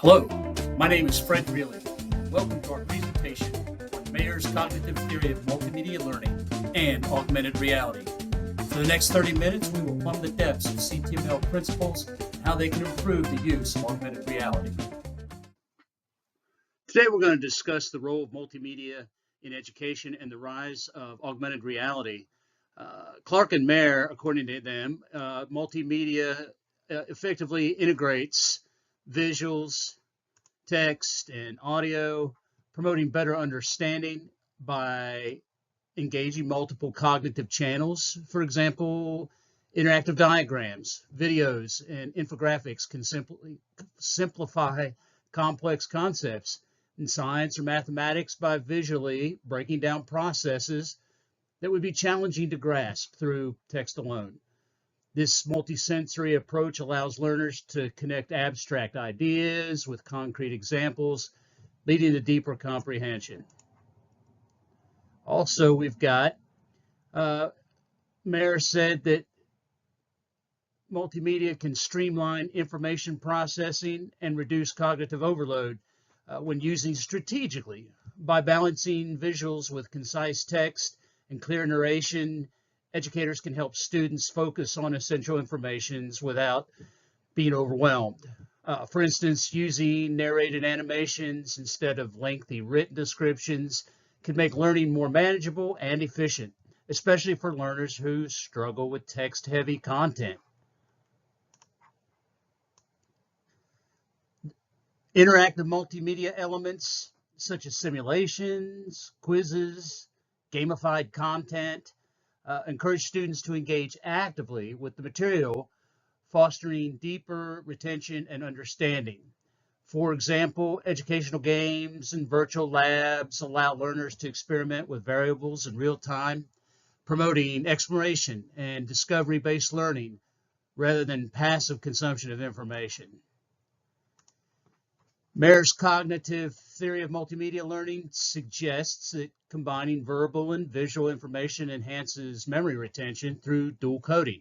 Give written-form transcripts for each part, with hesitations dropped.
Hello, my name is Fred Reilly. Welcome to our presentation on Mayer's cognitive theory of multimedia learning and augmented reality. For the next 30 minutes, we will plumb the depths of CTML principles and how they can improve the use of augmented reality. Today, we're going to discuss the role of multimedia in education and the rise of augmented reality. Clark and Mayer, according to them, multimedia effectively integrates visuals, text, and audio, promoting better understanding by engaging multiple cognitive channels. For example, interactive diagrams, videos, and infographics can simplify complex concepts in science or mathematics by visually breaking down processes that would be challenging to grasp through text alone. This multisensory approach allows learners to connect abstract ideas with concrete examples, leading to deeper comprehension. Also, we've got, Mayer said that multimedia can streamline information processing and reduce cognitive overload when using strategically by balancing visuals with concise text and clear narration. Educators can help students focus on essential information without being overwhelmed. For instance, using narrated animations instead of lengthy written descriptions can make learning more manageable and efficient, especially for learners who struggle with text-heavy content. Interactive multimedia elements such as simulations, quizzes, gamified content, encourage students to engage actively with the material, fostering deeper retention and understanding. For example, educational games and virtual labs allow learners to experiment with variables in real time, promoting exploration and discovery-based learning rather than passive consumption of information. Mayer's cognitive theory of multimedia learning suggests that combining verbal and visual information enhances memory retention through dual coding.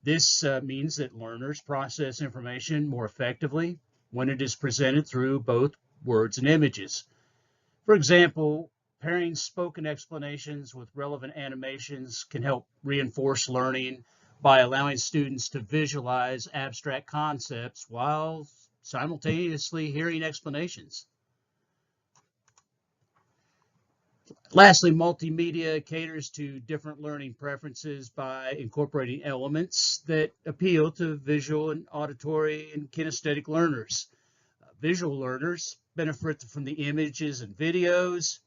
This means that learners process information more effectively when it is presented through both words and images. For example, pairing spoken explanations with relevant animations can help reinforce learning by allowing students to visualize abstract concepts while simultaneously hearing explanations. Lastly, multimedia caters to different learning preferences by incorporating elements that appeal to visual and auditory and kinesthetic learners. Visual learners benefit from the images and videos,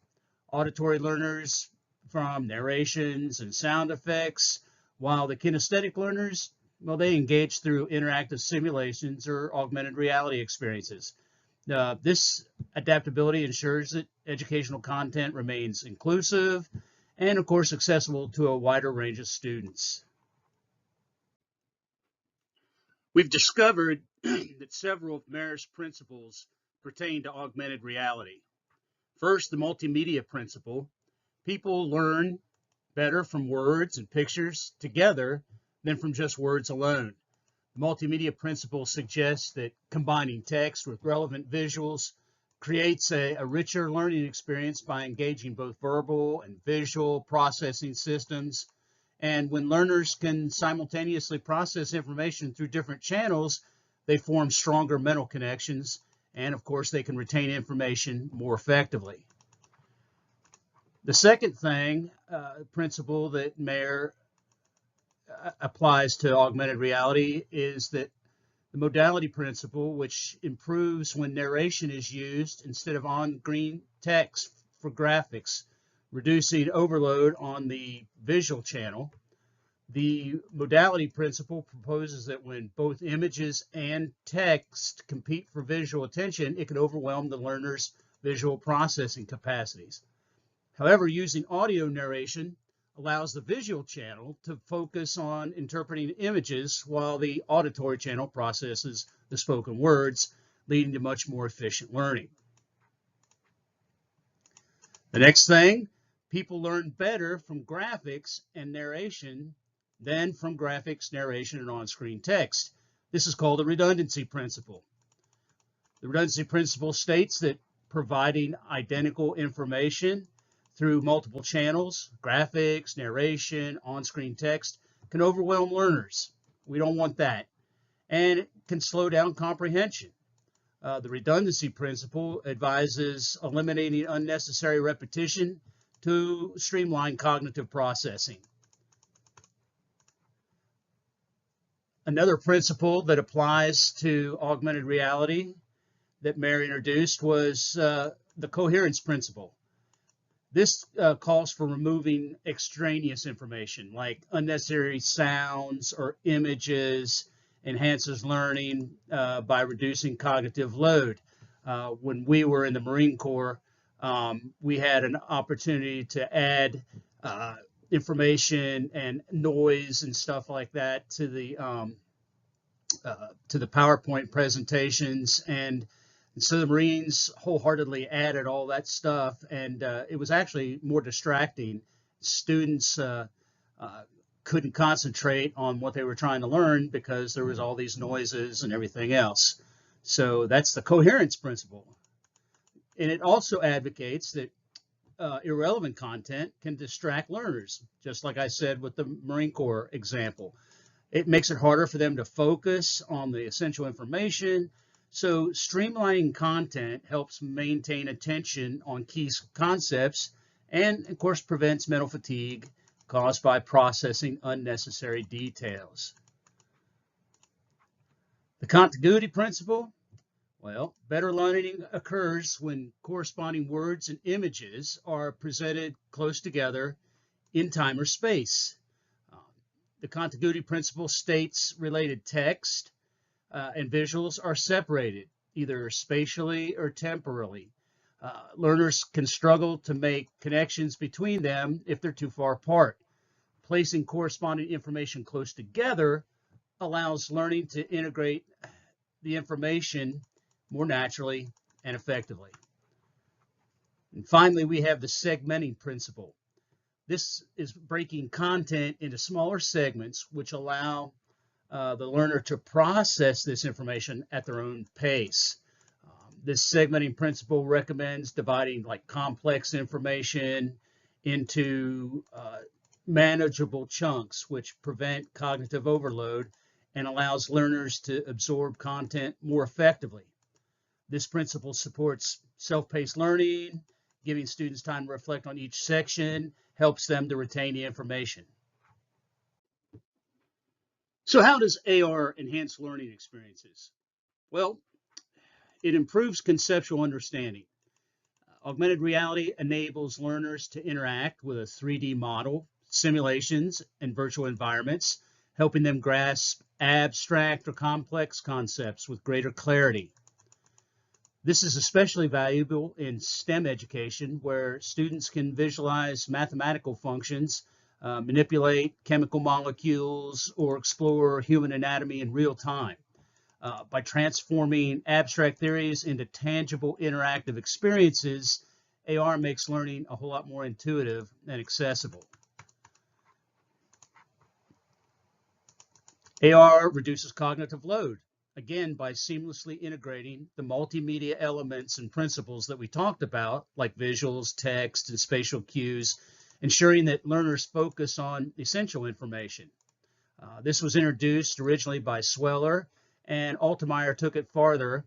auditory learners from narrations and sound effects, while the kinesthetic learners, well, they engage through interactive simulations or augmented reality experiences. This adaptability ensures that educational content remains inclusive and, of course, accessible to a wider range of students. We've discovered that several of Mayer's principles pertain to augmented reality. First, the multimedia principle. People learn better from words and pictures together than from just words alone. The multimedia principle suggests that combining text with relevant visuals creates a richer learning experience by engaging both verbal and visual processing systems. And when learners can simultaneously process information through different channels, they form stronger mental connections, and of course they can retain information more effectively. The second principle that Mayer applies to augmented reality is that the modality principle, which improves when narration is used instead of on-screen text for graphics, reducing overload on the visual channel. The modality principle proposes that when both images and text compete for visual attention, it can overwhelm the learner's visual processing capacities. However, using audio narration allows the visual channel to focus on interpreting images while the auditory channel processes the spoken words, leading to much more efficient learning. The next thing, people learn better from graphics and narration than from graphics, narration, and on-screen text. This is called the redundancy principle. The redundancy principle states that providing identical information through multiple channels, graphics, narration, on-screen text, can overwhelm learners. We don't want that. And it can slow down comprehension. The redundancy principle advises eliminating unnecessary repetition to streamline cognitive processing. Another principle that applies to augmented reality that Mary introduced was the coherence principle. This calls for removing extraneous information like unnecessary sounds or images, enhances learning by reducing cognitive load. When we were in the Marine Corps, we had an opportunity to add information and noise and stuff like that to the PowerPoint presentations, and so the Marines wholeheartedly added all that stuff, and it was actually more distracting. Students couldn't concentrate on what they were trying to learn because there was all these noises and everything else. So that's the coherence principle. And it also advocates that irrelevant content can distract learners, just like I said with the Marine Corps example. It makes it harder for them to focus on the essential information. So streamlining content helps maintain attention on key concepts and, of course, prevents mental fatigue caused by processing unnecessary details. The contiguity principle, well, better learning occurs when corresponding words and images are presented close together in time or space. The contiguity principle states related text and visuals are separated, either spatially or temporally. Learners can struggle to make connections between them if they're too far apart. Placing corresponding information close together allows learning to integrate the information more naturally and effectively. And finally, we have the segmenting principle. This is breaking content into smaller segments, which allow the learner to process this information at their own pace. This segmenting principle recommends dividing like complex information into manageable chunks, which prevent cognitive overload and allows learners to absorb content more effectively. This principle supports self-paced learning, giving students time to reflect on each section, helps them to retain the information. So how does AR enhance learning experiences? Well, it improves conceptual understanding. Augmented reality enables learners to interact with a 3D model, simulations, and virtual environments, helping them grasp abstract or complex concepts with greater clarity. This is especially valuable in STEM education, where students can visualize mathematical functions, manipulate chemical molecules, or explore human anatomy in real time. By transforming abstract theories into tangible interactive experiences, AR makes learning a whole lot more intuitive and accessible. AR reduces cognitive load, again, by seamlessly integrating the multimedia elements and principles that we talked about, like visuals, text, and spatial cues, ensuring that learners focus on essential information. This was introduced originally by Sweller, and Altemeyer took it farther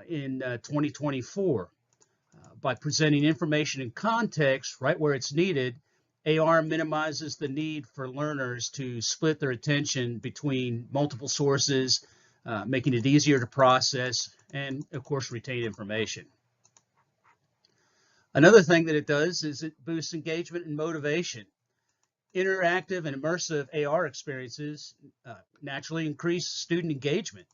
in 2024. By presenting information in context right where it's needed, AR minimizes the need for learners to split their attention between multiple sources, making it easier to process and, of course, retain information. Another thing that it does is it boosts engagement and motivation. Interactive and immersive AR experiences naturally increase student engagement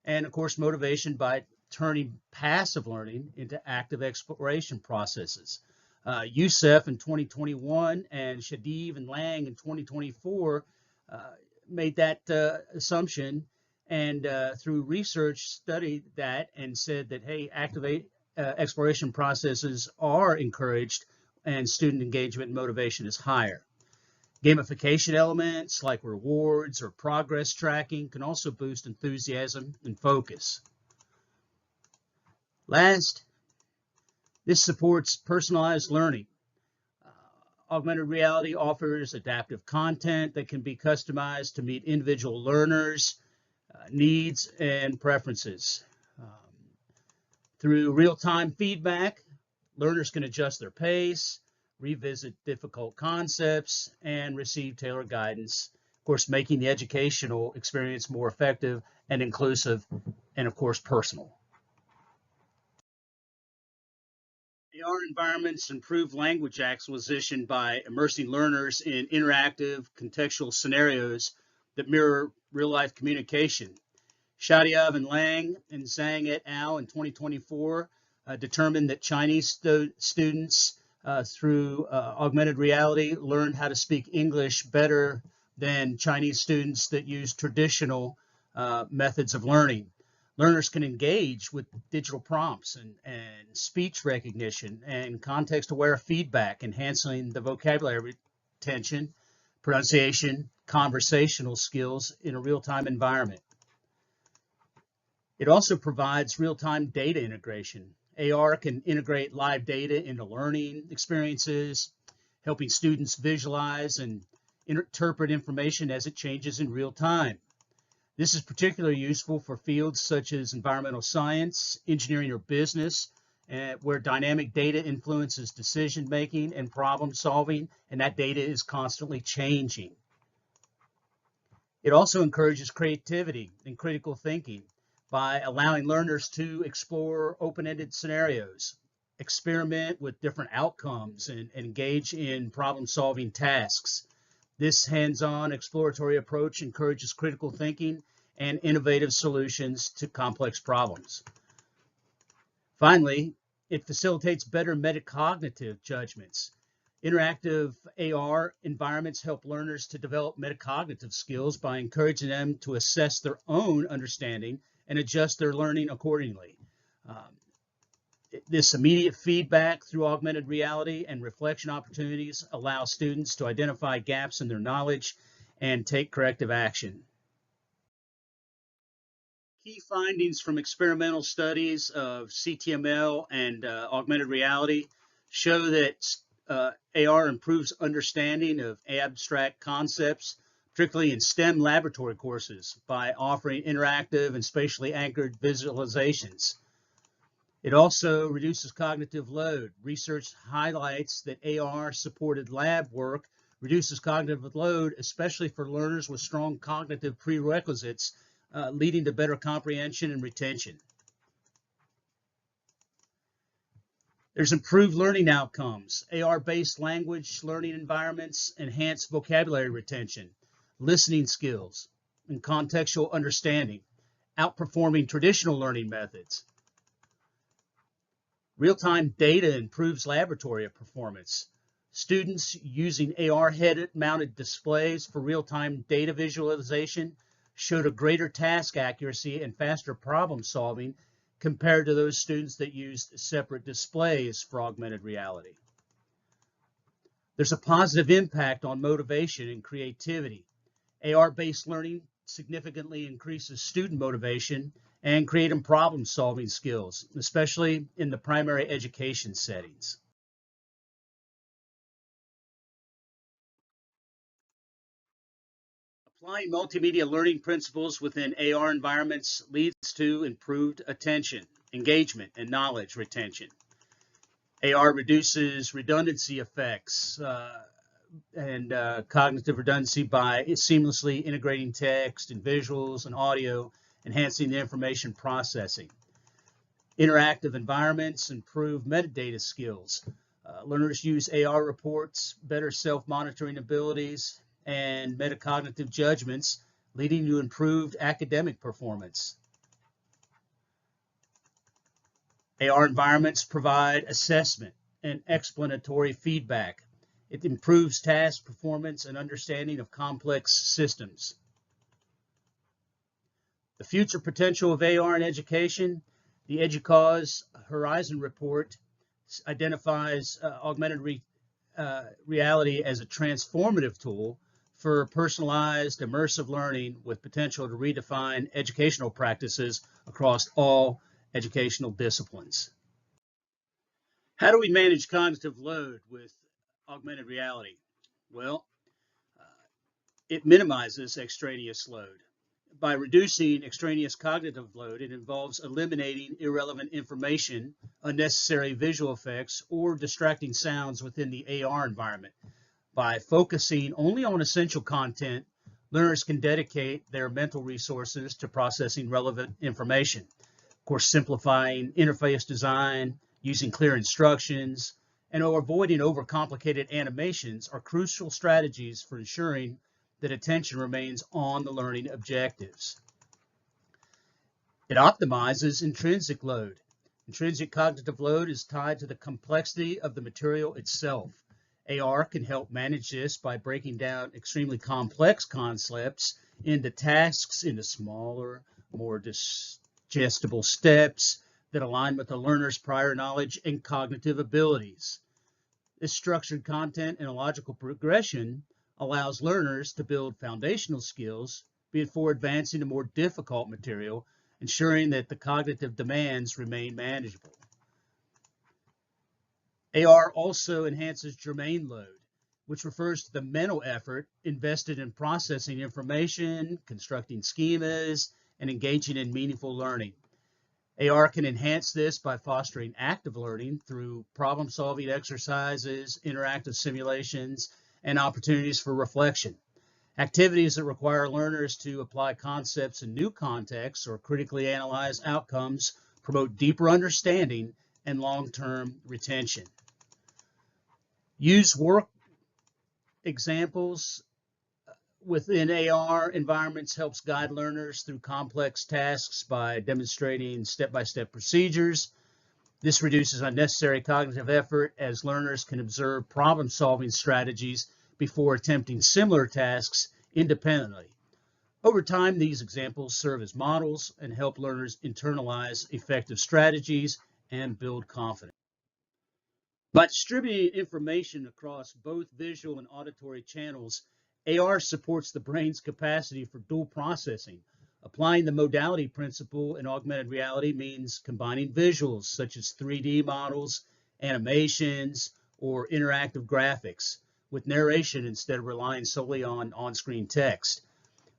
and, of course, motivation by turning passive learning into active exploration processes. Youssef in 2021 and Shadiv and Lang in 2024 made that assumption, and through research studied that and said that, hey, activate exploration processes are encouraged and student engagement and motivation is higher. Gamification elements like rewards or progress tracking can also boost enthusiasm and focus. Last, this supports personalized learning. Augmented reality offers adaptive content that can be customized to meet individual learners' needs and preferences. Through real-time feedback, learners can adjust their pace, revisit difficult concepts, and receive tailored guidance, of course, making the educational experience more effective and inclusive, and of course, personal. AR environments improve language acquisition by immersing learners in interactive, contextual scenarios that mirror real-life communication. Shadyav and Lang and Zhang et al. In 2024 determined that Chinese students through augmented reality learned how to speak English better than Chinese students that use traditional methods of learning. Learners can engage with digital prompts and speech recognition and context-aware feedback, enhancing the vocabulary retention, pronunciation, conversational skills in a real-time environment. It also provides real-time data integration. AR can integrate live data into learning experiences, helping students visualize and interpret information as it changes in real time. This is particularly useful for fields such as environmental science, engineering, or business, where dynamic data influences decision-making and problem-solving, and that data is constantly changing. It also encourages creativity and critical thinking by allowing learners to explore open-ended scenarios, experiment with different outcomes, and engage in problem-solving tasks. This hands-on exploratory approach encourages critical thinking and innovative solutions to complex problems. Finally, it facilitates better metacognitive judgments. Interactive AR environments help learners to develop metacognitive skills by encouraging them to assess their own understanding and adjust their learning accordingly. This immediate feedback through augmented reality and reflection opportunities allow students to identify gaps in their knowledge and take corrective action. Key findings from experimental studies of CTML and augmented reality show that AR improves understanding of abstract concepts, particularly in STEM laboratory courses, by offering interactive and spatially anchored visualizations. It also reduces cognitive load. Research highlights that AR-supported lab work reduces cognitive load, especially for learners with strong cognitive prerequisites, leading to better comprehension and retention. There's improved learning outcomes. AR-based language learning environments enhance vocabulary retention, listening skills, and contextual understanding, outperforming traditional learning methods. Real-time data improves laboratory performance. Students using AR head-mounted displays for real-time data visualization showed a greater task accuracy and faster problem solving compared to those students that used separate displays for augmented reality. There's a positive impact on motivation and creativity. AR-based learning significantly increases student motivation and creative problem-solving skills, especially in the primary education settings. Applying multimedia learning principles within AR environments leads to improved attention, engagement, and knowledge retention. AR reduces redundancy effects and cognitive redundancy by seamlessly integrating text and visuals and audio, enhancing the information processing. Interactive environments improve metadata skills. Learners use AR reports, better self-monitoring abilities, and metacognitive judgments, leading to improved academic performance. AR environments provide assessment and explanatory feedback. It improves task performance and understanding of complex systems. The future potential of AR in education, the EDUCAUSE Horizon Report identifies augmented reality as a transformative tool for personalized, immersive learning with potential to redefine educational practices across all educational disciplines. How do we manage cognitive load with augmented reality? Well, it minimizes extraneous load. By reducing extraneous cognitive load, it involves eliminating irrelevant information, unnecessary visual effects, or distracting sounds within the AR environment. By focusing only on essential content, learners can dedicate their mental resources to processing relevant information. Of course, simplifying interface design, using clear instructions, and avoiding overcomplicated animations are crucial strategies for ensuring that attention remains on the learning objectives. It optimizes intrinsic load. Intrinsic cognitive load is tied to the complexity of the material itself. AR can help manage this by breaking down extremely complex concepts into tasks, into smaller, more digestible steps that align with the learner's prior knowledge and cognitive abilities. This structured content and a logical progression allows learners to build foundational skills before advancing to more difficult material, ensuring that the cognitive demands remain manageable. AR also enhances germane load, which refers to the mental effort invested in processing information, constructing schemas, and engaging in meaningful learning. AR can enhance this by fostering active learning through problem-solving exercises, interactive simulations, and opportunities for reflection. Activities that require learners to apply concepts in new contexts or critically analyze outcomes promote deeper understanding and long-term retention. Use work examples within AR environments helps guide learners through complex tasks by demonstrating step-by-step procedures. This reduces unnecessary cognitive effort as learners can observe problem-solving strategies before attempting similar tasks independently. Over time, these examples serve as models and help learners internalize effective strategies and build confidence. By distributing information across both visual and auditory channels, AR supports the brain's capacity for dual processing. Applying the modality principle in augmented reality means combining visuals such as 3D models, animations, or interactive graphics with narration instead of relying solely on on-screen text.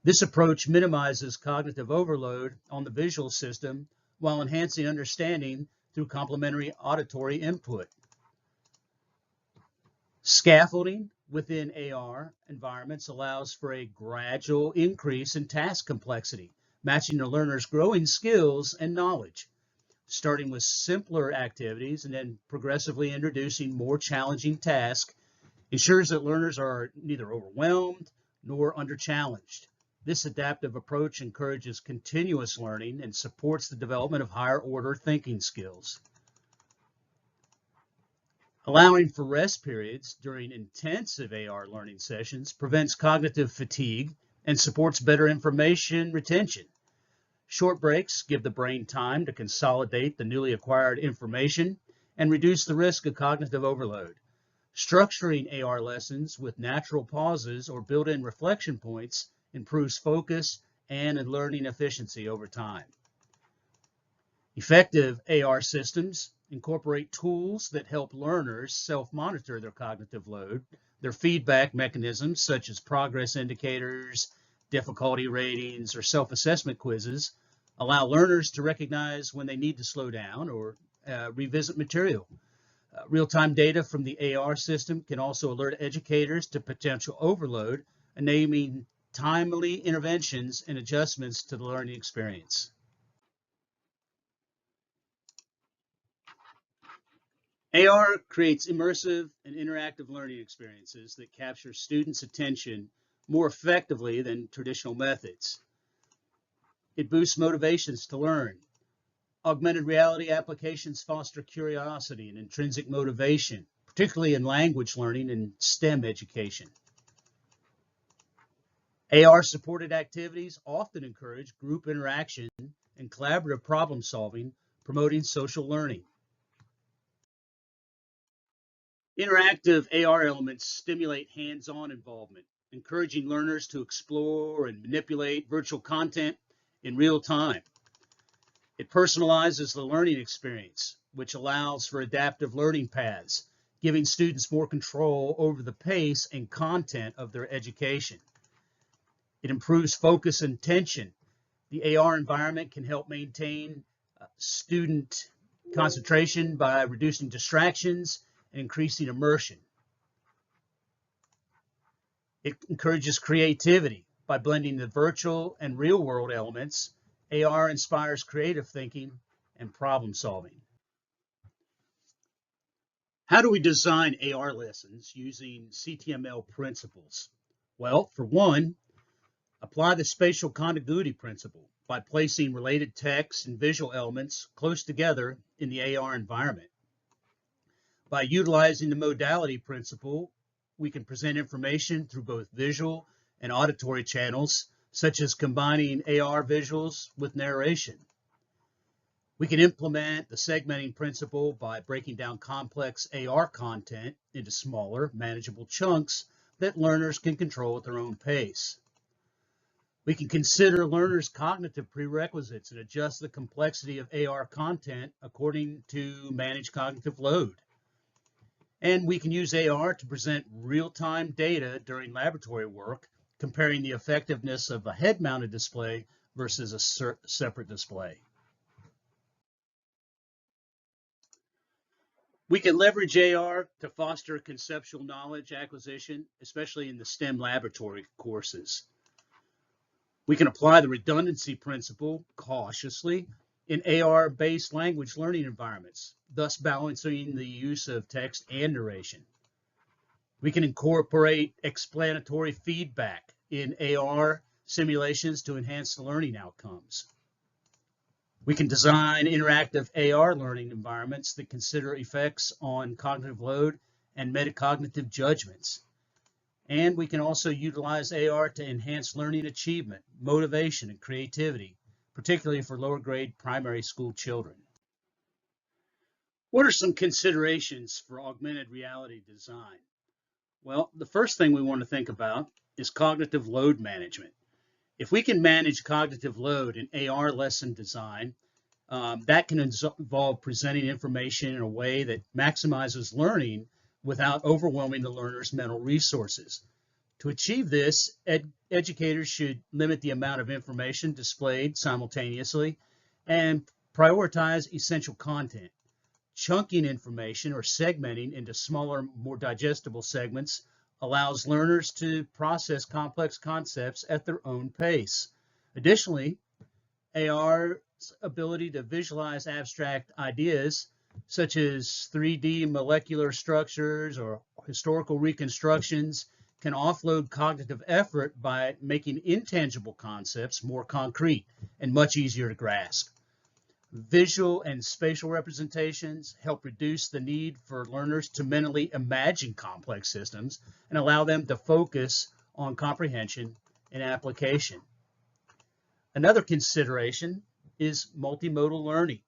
This approach minimizes cognitive overload on the visual system while enhancing understanding through complementary auditory input. Scaffolding within AR environments allows for a gradual increase in task complexity, matching the learner's growing skills and knowledge. Starting with simpler activities and then progressively introducing more challenging tasks ensures that learners are neither overwhelmed nor under-challenged. This adaptive approach encourages continuous learning and supports the development of higher-order thinking skills. Allowing for rest periods during intensive AR learning sessions prevents cognitive fatigue and supports better information retention. Short breaks give the brain time to consolidate the newly acquired information and reduce the risk of cognitive overload. Structuring AR lessons with natural pauses or built-in reflection points improves focus and learning efficiency over time. Effective AR systems incorporate tools that help learners self-monitor their cognitive load. Their feedback mechanisms, such as progress indicators, difficulty ratings, or self-assessment quizzes, allow learners to recognize when they need to slow down or revisit material. Real-time data from the AR system can also alert educators to potential overload, enabling timely interventions and adjustments to the learning experience. AR creates immersive and interactive learning experiences that capture students' attention more effectively than traditional methods. It boosts motivations to learn. Augmented reality applications foster curiosity and intrinsic motivation, particularly in language learning and STEM education. AR-supported activities often encourage group interaction and collaborative problem solving, promoting social learning. Interactive AR elements stimulate hands-on involvement, encouraging learners to explore and manipulate virtual content in real time. It personalizes the learning experience, which allows for adaptive learning paths, giving students more control over the pace and content of their education. It improves focus and attention. The AR environment can help maintain student concentration by reducing distractions and increasing immersion. It encourages creativity by blending the virtual and real-world elements. AR inspires creative thinking and problem solving. How do we design AR lessons using CTML principles? Well, for one, apply the spatial contiguity principle by placing related text and visual elements close together in the AR environment. By utilizing the modality principle, we can present information through both visual and auditory channels, such as combining AR visuals with narration. We can implement the segmenting principle by breaking down complex AR content into smaller, manageable chunks that learners can control at their own pace. We can consider learners' cognitive prerequisites and adjust the complexity of AR content according to managed cognitive load. And we can use AR to present real-time data during laboratory work, comparing the effectiveness of a head-mounted display versus a separate display. We can leverage AR to foster conceptual knowledge acquisition, especially in the STEM laboratory courses. We can apply the redundancy principle cautiously in AR-based language learning environments, thus balancing the use of text and narration. We can incorporate explanatory feedback in AR simulations to enhance the learning outcomes. We can design interactive AR learning environments that consider effects on cognitive load and metacognitive judgments. And we can also utilize AR to enhance learning achievement, motivation, and creativity, particularly for lower grade primary school children. What are some considerations for augmented reality design? Well, the first thing we want to think about is cognitive load management. If we can manage cognitive load in AR lesson design, that can involve presenting information in a way that maximizes learning without overwhelming the learner's mental resources. To achieve this, educators should limit the amount of information displayed simultaneously and prioritize essential content. Chunking information or segmenting into smaller, more digestible segments allows learners to process complex concepts at their own pace. Additionally, AR's ability to visualize abstract ideas such as 3D molecular structures or historical reconstructions can offload cognitive effort by making intangible concepts more concrete and much easier to grasp. Visual and spatial representations help reduce the need for learners to mentally imagine complex systems and allow them to focus on comprehension and application. Another consideration is multimodal learning.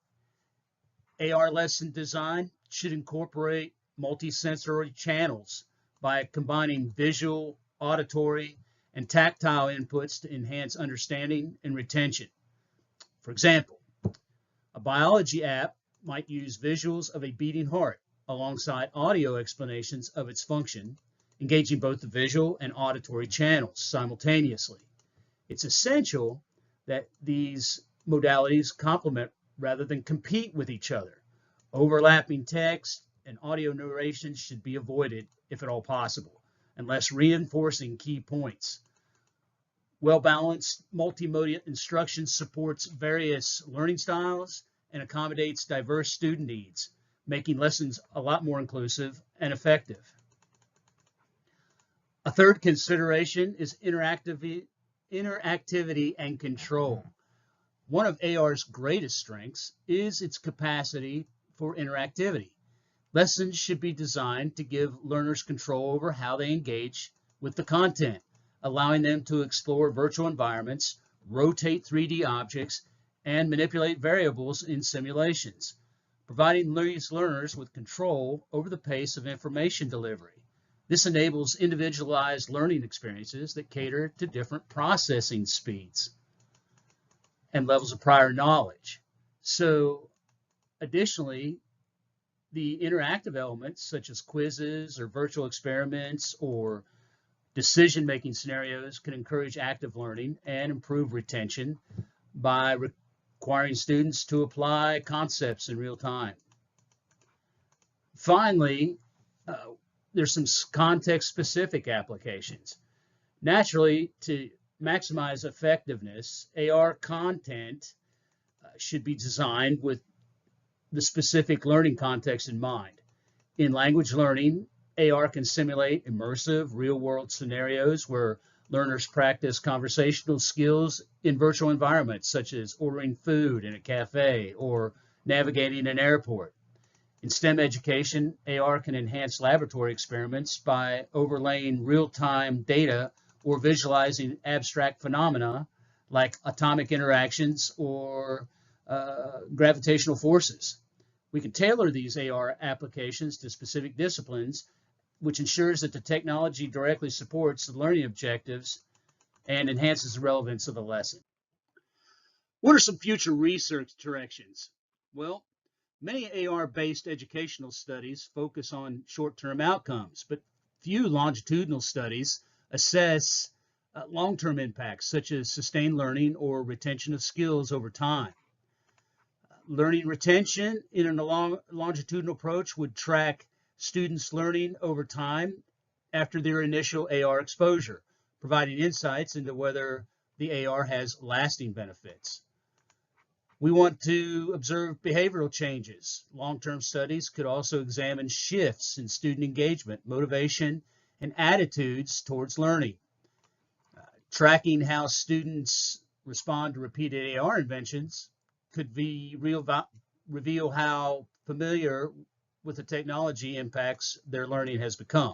AR lesson design should incorporate multisensory channels by combining visual, auditory, and tactile inputs to enhance understanding and retention. For example, a biology app might use visuals of a beating heart alongside audio explanations of its function, engaging both the visual and auditory channels simultaneously. It's essential that these modalities complement rather than compete with each other. Overlapping text and audio narration should be avoided if at all possible, unless reinforcing key points. Well-balanced multimedia instruction supports various learning styles and accommodates diverse student needs, making lessons a lot more inclusive and effective. A third consideration is interactivity and control. One of AR's greatest strengths is its capacity for interactivity. Lessons should be designed to give learners control over how they engage with the content, allowing them to explore virtual environments, rotate 3D objects, and manipulate variables in simulations, providing these learners with control over the pace of information delivery. This enables individualized learning experiences that cater to different processing speeds and levels of prior knowledge. So additionally, the interactive elements such as quizzes or virtual experiments or decision-making scenarios can encourage active learning and improve retention by requiring students to apply concepts in real time. Finally, there's some context-specific applications. Naturally, to maximize effectiveness, AR content should be designed with the specific learning context in mind. In language learning, AR can simulate immersive, real-world scenarios where learners practice conversational skills in virtual environments, such as ordering food in a cafe or navigating an airport. In STEM education, AR can enhance laboratory experiments by overlaying real-time data or visualizing abstract phenomena like atomic interactions or gravitational forces. We can tailor these AR applications to specific disciplines, which ensures that the technology directly supports the learning objectives and enhances the relevance of the lesson. What are some future research directions? Well, many AR-based educational studies focus on short-term outcomes, but few longitudinal studies assess long-term impacts, such as sustained learning or retention of skills over time. Learning retention in a longitudinal approach would track students' learning over time after their initial AR exposure, providing insights into whether the AR has lasting benefits. We want to observe behavioral changes. Long-term studies could also examine shifts in student engagement, motivation, and attitudes towards learning. Tracking how students respond to repeated AR inventions could reveal how familiar with the technology impacts their learning has become.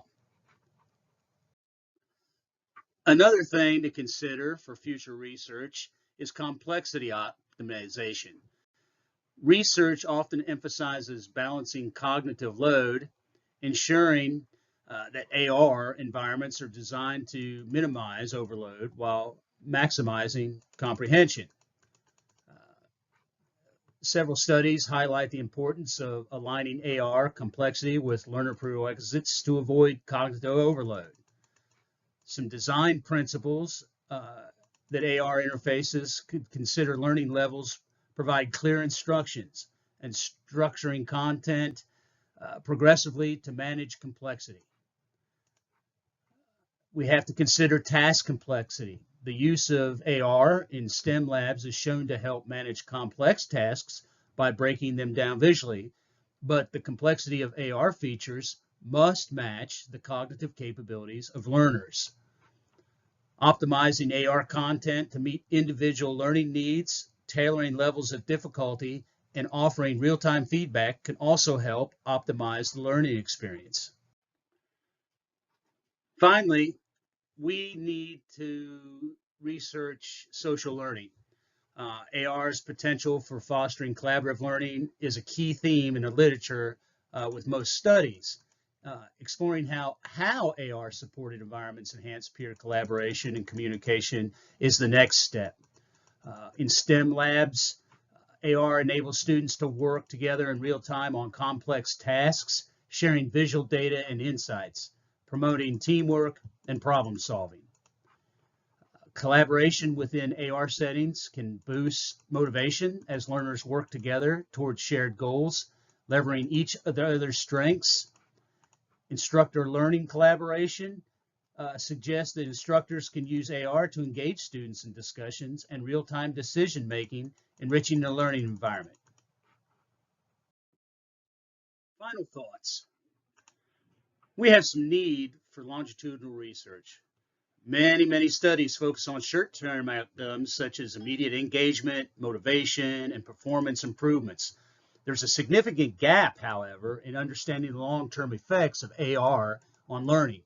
Another thing to consider for future research is complexity optimization. Research often emphasizes balancing cognitive load, ensuring that AR environments are designed to minimize overload while maximizing comprehension. Several studies highlight the importance of aligning AR complexity with learner prerequisites to avoid cognitive overload. Some design principles that AR interfaces could consider learning levels, provide clear instructions, and structuring content progressively to manage complexity. We have to consider task complexity. The use of AR in STEM labs is shown to help manage complex tasks by breaking them down visually, but the complexity of AR features must match the cognitive capabilities of learners. Optimizing AR content to meet individual learning needs, tailoring levels of difficulty, and offering real-time feedback can also help optimize the learning experience. Finally, we need to research social learning. AR's potential for fostering collaborative learning is a key theme in the literature with most studies. Exploring how AR-supported environments enhance peer collaboration and communication is the next step. In STEM labs, AR enables students to work together in real time on complex tasks, sharing visual data and insights, promoting teamwork and problem solving. Collaboration within AR settings can boost motivation as learners work together towards shared goals, leveraging each of the other's strengths. Instructor learning collaboration suggests that instructors can use AR to engage students in discussions and real-time decision-making, enriching the learning environment. Final thoughts. We have some need for longitudinal research. Many studies focus on short-term outcomes such as immediate engagement, motivation, and performance improvements. There's a significant gap, however, in understanding the long-term effects of AR on learning.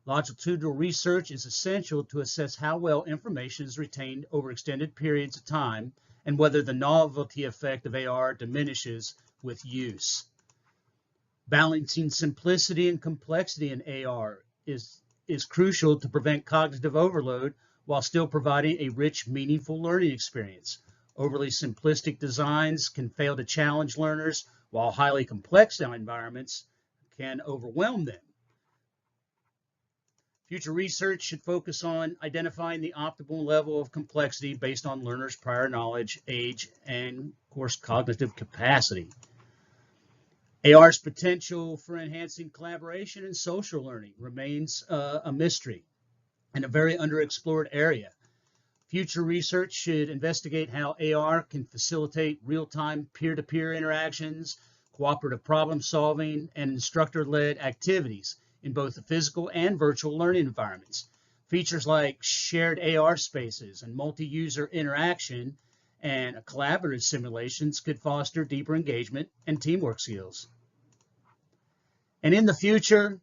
Longitudinal research is essential to assess how well information is retained over extended periods of time and whether the novelty effect of AR diminishes with use. Balancing simplicity and complexity in AR is crucial to prevent cognitive overload while still providing a rich, meaningful learning experience. Overly simplistic designs can fail to challenge learners, while highly complex environments can overwhelm them. Future research should focus on identifying the optimal level of complexity based on learners' prior knowledge, age, and, of course, cognitive capacity. AR's potential for enhancing collaboration and social learning remains a mystery and a very underexplored area. Future research should investigate how AR can facilitate real-time peer-to-peer interactions, cooperative problem solving, and instructor-led activities in both the physical and virtual learning environments. Features like shared AR spaces and multi-user interaction and collaborative simulations could foster deeper engagement and teamwork skills. And in the future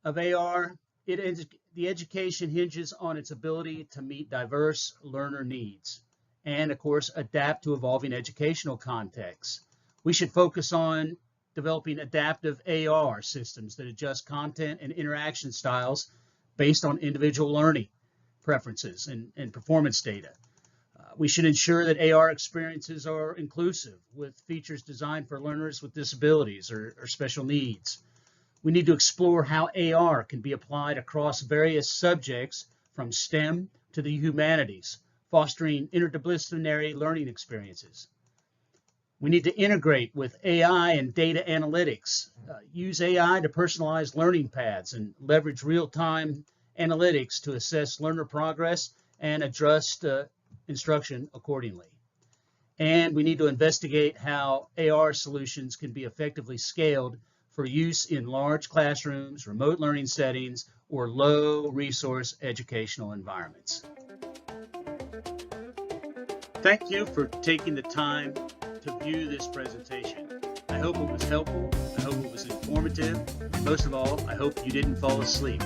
of AR, the education hinges on its ability to meet diverse learner needs and, of course, adapt to evolving educational contexts. We should focus on developing adaptive AR systems that adjust content and interaction styles based on individual learning preferences and performance data. We should ensure that AR experiences are inclusive with features designed for learners with disabilities or special needs. We need to explore how AR can be applied across various subjects from STEM to the humanities, fostering interdisciplinary learning experiences. We need to integrate with AI and data analytics, use AI to personalize learning paths and leverage real-time analytics to assess learner progress and adjust instruction accordingly. And we need to investigate how AR solutions can be effectively scaled for use in large classrooms, remote learning settings, or low-resource educational environments. Thank you for taking the time to view this presentation. I hope it was helpful. I hope it was informative. And most of all, I hope you didn't fall asleep.